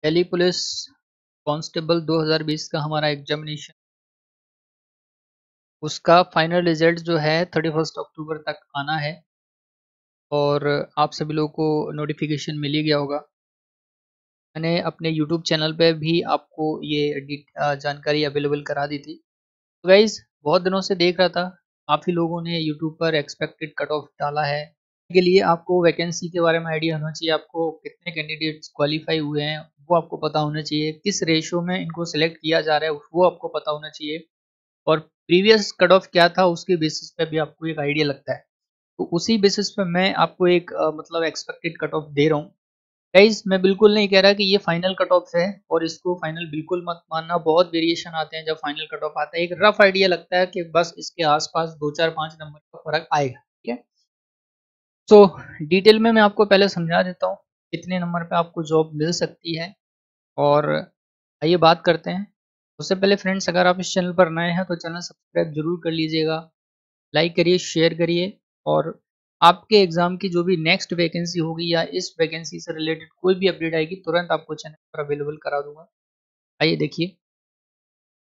Delhi police constable 2020 का हमारा examination, उसका फाइनल रिजल्ट जो है 31 अक्टूबर तक आना है और आप सभी लोगों को नोटिफिकेशन मिल ही गया होगा। मैंने अपने यूट्यूब चैनल पे भी आपको ये जानकारी अवेलेबल करा दी थी। तो गाइज बहुत दिनों से देख रहा था, काफ़ी लोगों ने यूट्यूब पर एक्सपेक्टेड कट ऑफ डाला है। के लिए आपको वैकेंसी के बारे में आइडिया होना चाहिए, आपको कितने कैंडिडेट्स क्वालिफाई हुए हैं वो आपको पता होना चाहिए, किस रेशो में इनको सिलेक्ट किया जा रहा है वो आपको पता होना चाहिए, और प्रीवियस कट ऑफ क्या था उसके बेसिस पे भी आपको एक आइडिया लगता है। तो उसी बेसिस पे मैं आपको एक मतलब एक्सपेक्टेड कट ऑफ दे रहा हूँ। गाइज मैं बिल्कुल नहीं कह रहा कि ये फाइनल कट ऑफ है और इसको फाइनल बिल्कुल मत मानना, बहुत वेरिएशन आते हैं जब फाइनल कट ऑफ आता है। एक रफ आइडिया लगता है कि बस इसके आसपास 2 4 5 नंबर का फर्क आएगा, ठीक है। तो डिटेल में मैं आपको पहले समझा देता हूँ कितने नंबर पे आपको जॉब मिल सकती है, और आइए बात करते हैं। उससे पहले फ्रेंड्स, अगर आप इस चैनल पर नए हैं तो चैनल सब्सक्राइब जरूर कर लीजिएगा, लाइक करिए, शेयर करिए, और आपके एग्जाम की जो भी नेक्स्ट वैकेंसी होगी या इस वैकेंसी से रिलेटेड कोई भी अपडेट आएगी तुरंत आपको चैनल पर अवेलेबल करा दूंगा। आइए देखिए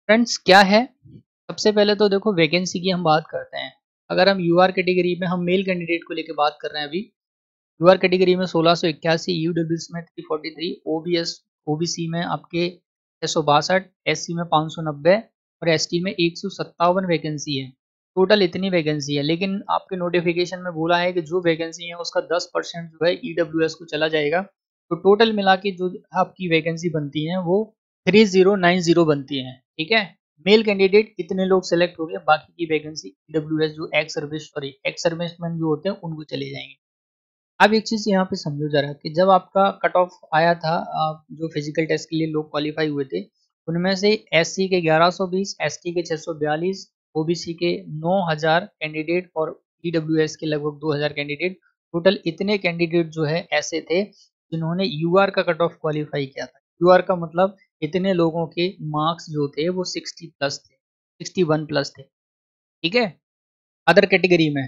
फ्रेंड्स क्या है। सबसे पहले तो देखो वैकेंसी की हम बात करते हैं। अगर हम यूआर कैटेगरी में, हम मेल कैंडिडेट को लेकर बात कर रहे हैं अभी। यूआर कैटेगरी में 1681, यूडब्ल्यूएस में 343, ओबीएस ओबीसी में आपके 662, एससी में 590 और एसटी में 157 वैकेंसी है। टोटल इतनी वैकेंसी है, लेकिन आपके नोटिफिकेशन में बोला है कि जो वैकेंसी है उसका 10% जो है ईडब्ल्यूएस को चला जाएगा। तो टोटल मिला के जो आपकी वैकेंसी बनती है वो 3090 बनती है, ठीक है। मेल कैंडिडेट इतने लोग सेलेक्ट हो गए, बाकी की वैकेंसी ईडब्ल्यूएस जो एक्स सर्विसमैन जो होते हैं उनको चले जाएंगे। अब एक चीज़ यहाँ पे समझो जरा कि जब आपका कट ऑफ आया था, जो फिजिकल टेस्ट के लिए लोग क्वालिफाई हुए थे, उनमें से एससी के 1120, एसटी के 642, ओबीसी के 9000 कैंडिडेट और ईडब्ल्यूएस के लगभग 2000 कैंडिडेट, टोटल इतने कैंडिडेट जो है ऐसे थे जिन्होंने यूआर का कट ऑफ क्वालिफाई किया था। यूआर का मतलब इतने लोगों के मार्क्स जो थे वो 60 प्लस थे, 61 प्लस थे, ठीक है। अदर कैटेगरी में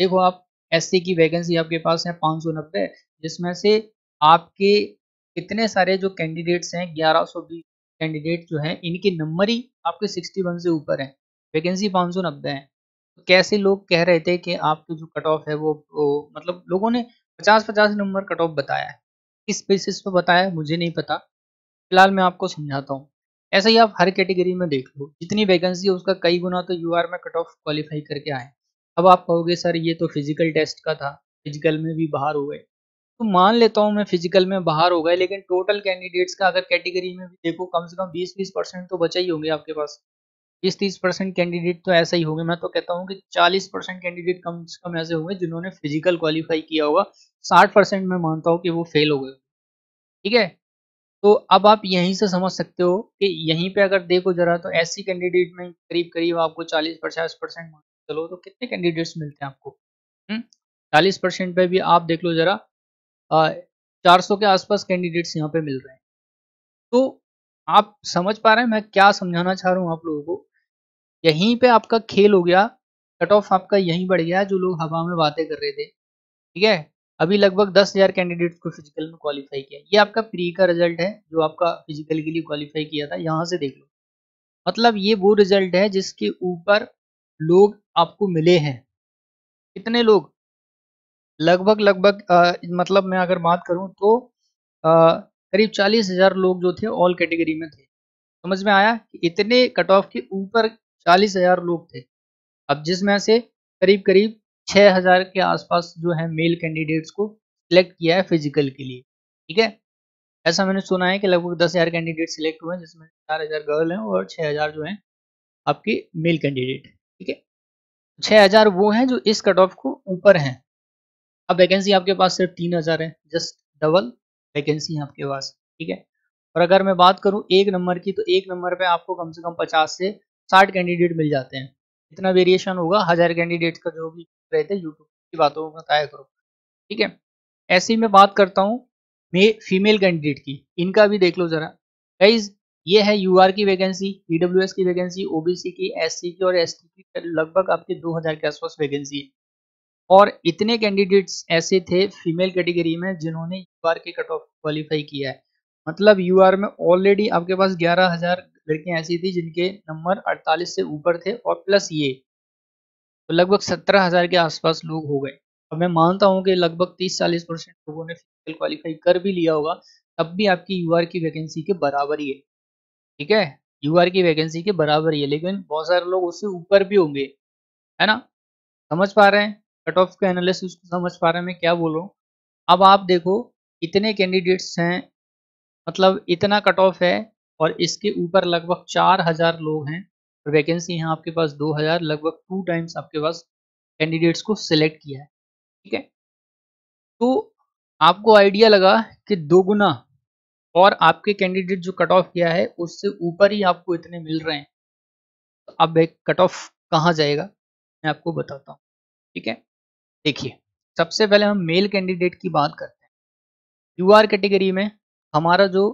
देखो आप, एससी की वैकेंसी आपके पास है 590, जिसमें से आपके कितने सारे जो कैंडिडेट्स हैं 1120 कैंडिडेट जो हैं, इनके नंबर ही आपके 61 से ऊपर है, वैकेंसी 590 है। तो कैसे लोग कह रहे थे कि आपके जो कट ऑफ है वो मतलब लोगों ने 50-50 नंबर कट ऑफ बताया है। किस बेसिस पे बताया है मुझे नहीं पता, फिलहाल मैं आपको समझाता हूँ। ऐसा ही आप हर कैटेगरी में देख लो, जितनी वैकेंसी है उसका कई गुना तो यूआर में कट ऑफ क्वालिफाई करके आए। अब आप कहोगे सर ये तो फिजिकल टेस्ट का था, फिजिकल में भी बाहर हो गए। तो मान लेता हूँ मैं फिजिकल में बाहर हो गए, लेकिन टोटल कैंडिडेट्स का अगर कैटेगरी में भी देखो, कम से कम 20-20% तो बचा ही होंगे आपके पास। 20-30% कैंडिडेट तो ऐसा ही होंगे। मैं तो कहता हूँ कि 40% कैंडिडेट कम से कम ऐसे होंगे जिन्होंने फिजिकल क्वालिफाई किया होगा। 60% मैं मानता हूँ कि वो फेल हो गए, ठीक है। तो अब आप यहीं से समझ सकते हो कि यहीं पे अगर देखो जरा, तो एससी कैंडिडेट में करीब करीब आपको 40-50% मान के चलो, तो कितने कैंडिडेट्स मिलते हैं आपको? 40% पे भी आप देख लो जरा, 400 के आसपास कैंडिडेट्स यहाँ पे मिल रहे हैं। तो आप समझ पा रहे हैं मैं क्या समझाना चाह रहा हूँ आप लोगों को? यहीं पे आपका खेल हो गया, कट ऑफ आपका यहीं बढ़ गया, जो लोग हवा में बातें कर रहे थे, ठीक है। अभी लगभग 10,000 कैंडिडेट्स को फिजिकल में क्वालिफाई किया। ये आपका प्री का रिजल्ट है जो आपका फिजिकल के लिए क्वालिफाई किया था, यहाँ से देख लो। मतलब ये वो रिजल्ट है जिसके ऊपर लोग आपको मिले हैं। कितने लोग? लगभग लगभग मतलब मैं अगर बात करूं तो करीब 40,000 लोग जो थे ऑल कैटेगरी में थे। समझ में आया कि इतने कट ऑफ के ऊपर 40,000 लोग थे। अब जिसमें से करीब करीब 6,000 के आसपास जो है मेल कैंडिडेट्स को सिलेक्ट किया है फिजिकल के लिए, ठीक है। ऐसा मैंने सुना है कि लगभग 10,000 कैंडिडेट सिलेक्ट हुए हैं, जिसमें 4,000 गर्ल हैं और 6,000 जो हैं आपके मेल कैंडिडेट, ठीक है। 6,000 वो हैं जो इस कट ऑफ को ऊपर हैं। अब वैकेंसी आपके पास सिर्फ 3,000 है, जस्ट डबल वैकेंसी है आपके पास, ठीक है। और अगर मैं बात करूं एक नंबर की, तो एक नंबर पे आपको कम से कम 50 से 60 कैंडिडेट मिल जाते हैं। इतना वेरिएशन होगा 1000 कैंडिडेट का, जो भी रहे थे यूट्यूब की बातों को बताया करो, ठीक है। ऐसे ही मैं बात करता हूँ मैं फीमेल कैंडिडेट की, इनका भी देख लो जरा। गाइज ये है यूआर की वैकेंसी, ईडब्ल्यूएस की वैकेंसी, ओबीसी की, एससी की और एसटी की, लगभग आपके 2000 के आसपास वैकेंसी है। और इतने कैंडिडेट्स ऐसे थे फीमेल कैटेगरी में जिन्होंने यूआर के कट ऑफ क्वालिफाई किया है। मतलब यूआर में ऑलरेडी आपके पास 11,000 लड़कियां ऐसी थी जिनके नंबर 48 से ऊपर थे, और प्लस ये तो लगभग 17,000 के आसपास लोग हो गए। अब मैं मानता हूँ कि लगभग 30-40% लोगों ने फिजिकल क्वालिफाई कर भी लिया होगा, तब भी आपकी यूआर की वैकेंसी के बराबर ही है। ठीक है, यूआर की वैकेंसी के बराबर ही है, लेकिन बहुत सारे लोग उससे ऊपर भी होंगे, है ना। समझ पा रहे हैं कट ऑफ का एनालिसिस को, समझ पा रहे हैं मैं क्या बोल रहा हूँ। अब आप देखो इतने कैंडिडेट्स हैं, मतलब इतना कट ऑफ है, और इसके ऊपर लगभग 4,000 लोग हैं, और वैकेंसी यहाँ आपके पास 2,000, लगभग 2 टाइम्स आपके पास कैंडिडेट्स को सिलेक्ट किया है। ठीक है, तो आपको आइडिया लगा कि दोगुना, और आपके कैंडिडेट जो कट ऑफ किया है उससे ऊपर ही आपको इतने मिल रहे हैं। तो अब एक कट ऑफ कहाँ जाएगा मैं आपको बताता हूँ। ठीक है, देखिए सबसे पहले हम मेल कैंडिडेट की बात करते हैं। यूआर कैटेगरी में हमारा जो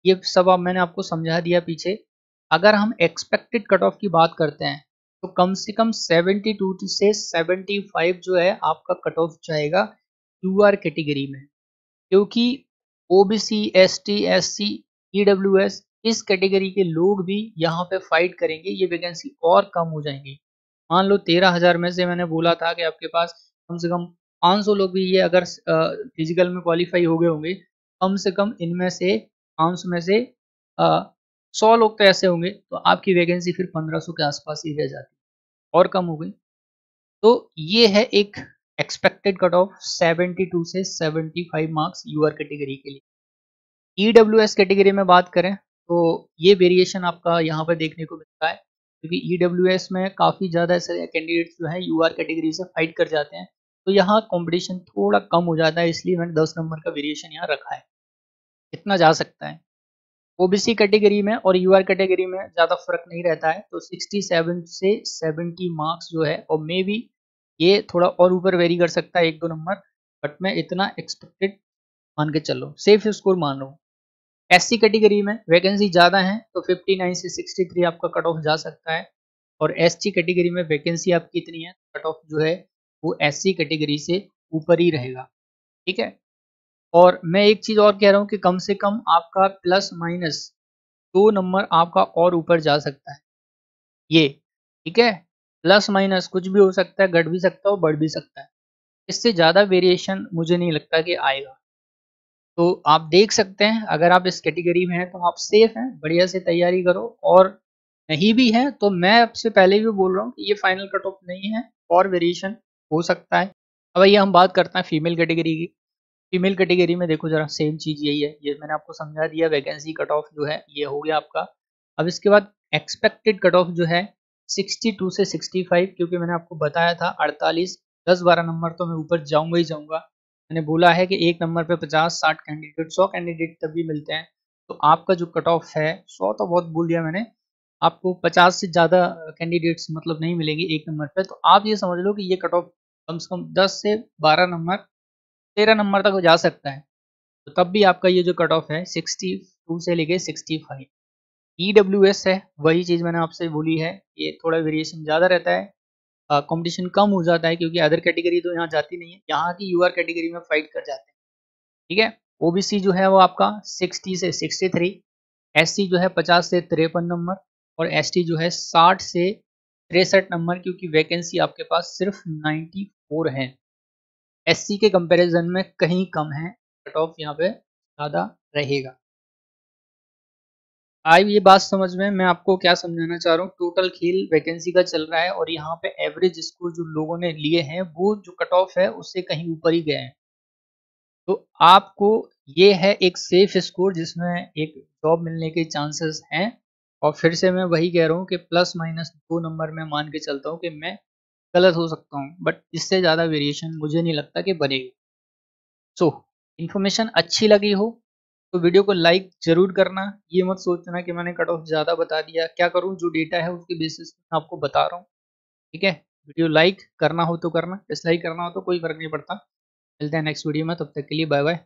ये सब अब मैंने आपको समझा दिया पीछे, अगर हम एक्सपेक्टेड कट ऑफ की बात करते हैं तो कम से कम 72 से 75 जो है आपका कट ऑफ जाएगा यूआर कैटेगरी में, क्योंकि ओबीसी, एसटी, एससी, ईडब्ल्यूएस इस कैटेगरी के लोग भी यहाँ पे फाइट करेंगे, ये वैकेंसी और कम हो जाएंगी। मान लो 13,000 में से मैंने बोला था कि आपके पास कम से कम 500 लोग भी ये अगर फिजिकल में क्वालिफाई हो गए होंगे, कम से कम इनमें से 500 में से 100 लोग तो ऐसे होंगे, तो आपकी वैकेंसी फिर 1500 के आसपास ही रह जाती, और कम हो गई। तो ये है एक एक्सपेक्टेड कट ऑफ 72 से 75 मार्क्स यूआर कैटेगरी के लिए। ईडब्ल्यूएस कैटेगरी में बात करें तो ये वेरिएशन आपका यहाँ पर देखने को मिलता है, क्योंकि ईडब्ल्यूएस में काफ़ी ज़्यादा ऐसे कैंडिडेट्स जो है यूआर कैटेगरी से फाइट कर जाते हैं, तो यहाँ कंपटीशन थोड़ा कम हो जाता है, इसलिए मैंने 10 नंबर का वेरिएशन यहाँ रखा है, इतना जा सकता है। ओबीसी कैटेगरी में और यूआर कैटेगरी में ज़्यादा फर्क नहीं रहता है, तो 67 से 70 मार्क्स जो है, और मे बी ये थोड़ा और ऊपर वेरी कर सकता है 1-2 नंबर, बट मैं इतना एक्सपेक्टेड मान के चलो, सेफ स्कोर मान लो। एससी कैटेगरी में वैकेंसी ज़्यादा है तो 59 से 63 आपका कट ऑफ जा सकता है, और एसटी कैटेगरी में वैकेंसी आपकी इतनी है, कट ऑफ जो है वो एससी कैटेगरी से ऊपर ही रहेगा। ठीक है, और मैं एक चीज़ और कह रहा हूँ कि कम से कम आपका प्लस माइनस 2 नंबर आपका और ऊपर जा सकता है ये। ठीक है, प्लस माइनस कुछ भी हो सकता है, घट भी सकता है और बढ़ भी सकता है, इससे ज़्यादा वेरिएशन मुझे नहीं लगता कि आएगा। तो आप देख सकते हैं अगर आप इस कैटेगरी में हैं तो आप सेफ हैं, बढ़िया से तैयारी करो, और नहीं भी है तो मैं आपसे पहले भी बोल रहा हूँ कि ये फाइनल कट ऑफ नहीं है, और वेरिएशन हो सकता है। अब आइए हम बात करते हैं फीमेल कैटेगरी की। फीमेल कैटेगरी में देखो जरा सेम चीज़ यही है, ये मैंने आपको समझा दिया, वैकेंसी कट ऑफ जो है ये हो गया आपका। अब इसके बाद एक्सपेक्टेड कट ऑफ जो है 62 से 65, क्योंकि मैंने आपको बताया था 48, 10-12 नंबर तो मैं ऊपर जाऊंगा ही जाऊंगा। मैंने बोला है कि एक नंबर पे 50-60 कैंडिडेट, 100 कैंडिडेट तब भी मिलते हैं, तो आपका जो कट ऑफ है 100 तो बहुत बोल दिया मैंने, आपको 50 से ज़्यादा कैंडिडेट्स मतलब नहीं मिलेंगे एक नंबर पे, तो आप ये समझ लो कि ये कट ऑफ कम से कम 10 से 12 नंबर, 13 नंबर तक जा सकता है, तो तब भी आपका ये जो कट ऑफ है 62 से लेके 65। ईडब्ल्यूएस है, वही चीज़ मैंने आपसे बोली है, ये थोड़ा वेरिएशन ज़्यादा रहता है, कंपटीशन कम हो जाता है, क्योंकि अदर कैटेगरी तो यहाँ जाती नहीं है, यहाँ की यूआर कैटेगरी में फाइट कर जाते हैं। ठीक है, ओबीसी जो है वो आपका 60 से 63, एससी जो है 50 से 53 नंबर, और एसटी जो है 60 से 63 नंबर, क्योंकि वैकेंसी आपके पास सिर्फ 94 है, एससी के कंपैरिजन में कहीं कम है, कट ऑफ यहाँ पे ज़्यादा रहेगा। आई ये बात समझ में, मैं आपको क्या समझाना चाह रहा हूँ, टोटल खेल वैकेंसी का चल रहा है, और यहाँ पे एवरेज स्कोर जो लोगों ने लिए हैं वो जो कट ऑफ है उससे कहीं ऊपर ही गए हैं, तो आपको ये है एक सेफ स्कोर जिसमें एक जॉब मिलने के चांसेस हैं। और फिर से मैं वही कह रहा हूँ कि प्लस माइनस 2 नंबर में मान के चलता हूँ कि मैं गलत हो सकता हूँ, बट इससे ज़्यादा वेरिएशन मुझे नहीं लगता कि बनेगी। सो इन्फॉर्मेशन अच्छी लगी हो तो वीडियो को लाइक जरूर करना, ये मत सोचना कि मैंने कट ऑफ ज़्यादा बता दिया, क्या करूँ जो डेटा है उसके बेसिस पे आपको बता रहा हूँ। ठीक है, वीडियो लाइक करना हो तो करना, डिसलाइक करना हो तो कोई फर्क नहीं पड़ता। मिलते हैं नेक्स्ट वीडियो में, तब तक के लिए बाय बाय।